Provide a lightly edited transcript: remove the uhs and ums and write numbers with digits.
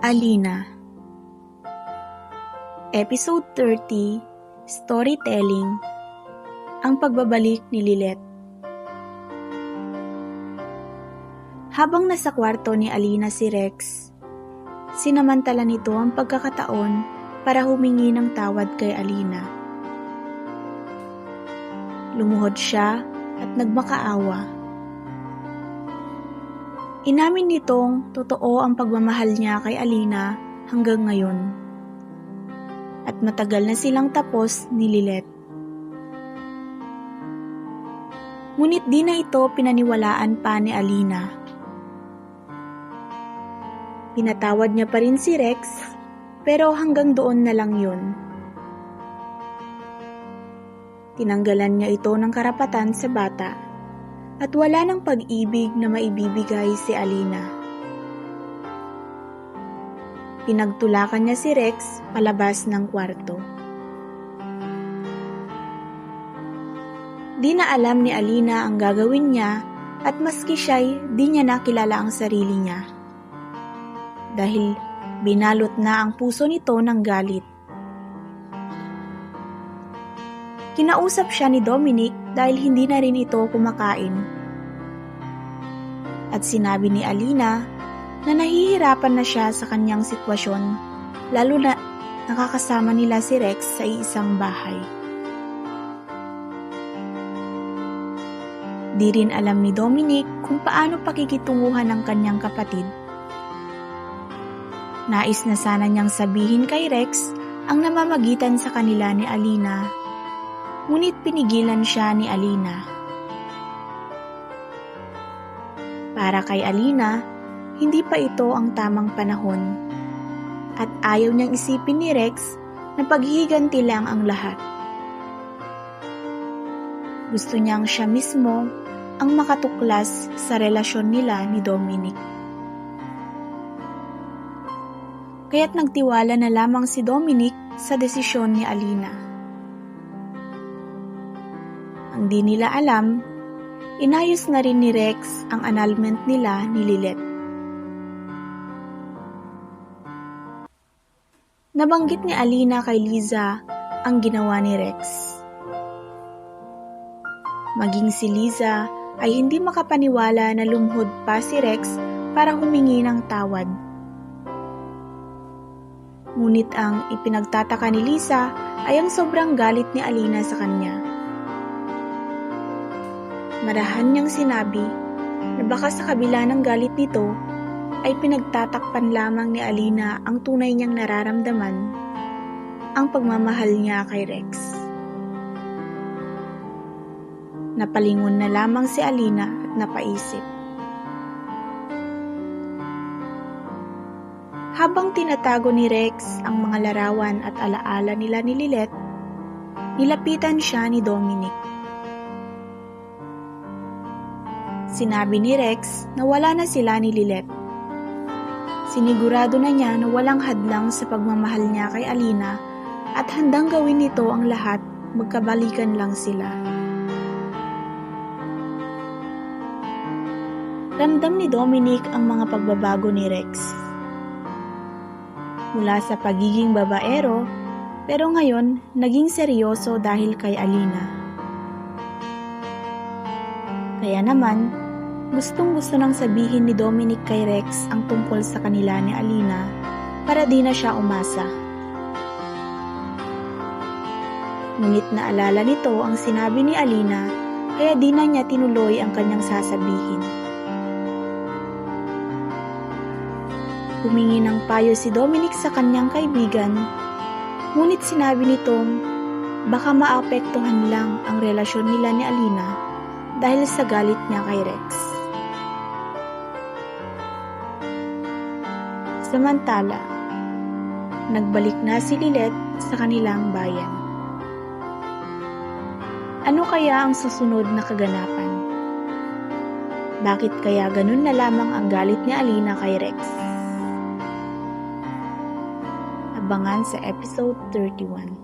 Alina. Episode 30, Storytelling, ang pagbabalik ni Lilet. Habang nasa kwarto ni Alina si Rex, sinamantala nito ang pagkakataon para humingi ng tawad kay Alina. Lumuhod siya at nagmakaawa. Inamin nitong totoo ang pagmamahal niya kay Alina hanggang ngayon. At matagal na silang tapos ni Lilet. Ngunit di na ito pinaniwalaan pa ni Alina. Pinatawad niya pa rin si Rex, pero hanggang doon na lang yun. Tinanggalan niya ito ng karapatan sa bata at wala ng pag-ibig na maibibigay si Alina. Pinagtulakan niya si Rex palabas ng kwarto. Di na alam ni Alina ang gagawin niya at maski siya'y di niya nakilala ang sarili niya. Dahil binalot na ang puso nito ng galit. Kinausap siya ni Dominic dahil hindi na rin ito kumakain. At sinabi ni Alina na nahihirapan na siya sa kanyang sitwasyon, lalo na nakakasama nila si Rex sa isang bahay. Di rin alam ni Dominic kung paano pakikitunguhan ng kanyang kapatid. Nais na sana niyang sabihin kay Rex ang namamagitan sa kanila ni Alina, ngunit pinigilan siya ni Alina. Para kay Alina, hindi pa ito ang tamang panahon at ayaw niyang isipin ni Rex na paghihiganti lang ang lahat. Gusto niyang siya mismo ang makatuklas sa relasyon nila ni Dominic. Kaya't nagtiwala na lamang si Dominic sa desisyon ni Alina. Ang di nila alam, inayos na rin ni Rex ang annulment nila ni Lilet. Nabanggit ni Alina kay Liza ang ginawa ni Rex. Maging si Liza ay hindi makapaniwala na lumuhod pa si Rex para humingi ng tawad. Ngunit ang ipinagtataka ni Liza ay ang sobrang galit ni Alina sa kanya. Marahan niyang sinabi na baka sa kabila ng galit nito ay pinagtatakpan lamang ni Alina ang tunay niyang nararamdaman, ang pagmamahal niya kay Rex. Napalingon na lamang si Alina at napaisip. Habang tinatago ni Rex ang mga larawan at alaala nila ni Lilet, nilapitan siya ni Dominic. Sinabi ni Rex na wala na sila ni Lilet. Sinigurado na niya na walang hadlang sa pagmamahal niya kay Alina at handang gawin nito ang lahat magkabalikan lang sila. Ramdam ni Dominic ang mga pagbabago ni Rex. Mula sa pagiging babaero, pero ngayon naging seryoso dahil kay Alina. Kaya naman, gustong-gusto nang sabihin ni Dominic kay Rex ang tungkol sa kanila ni Alina para di na siya umasa. Ngunit naalala nito ang sinabi ni Alina kaya di na niya tinuloy ang kanyang sasabihin. Humingi ng payo si Dominic sa kanyang kaibigan, ngunit sinabi nitong baka maapektuhan lang ang relasyon nila ni Alina dahil sa galit niya kay Rex. Samantala, nagbalik na si Lilet sa kanilang bayan. Ano kaya ang susunod na kaganapan? Bakit kaya ganun na lamang ang galit ni Alina kay Rex? Abangan sa episode 31.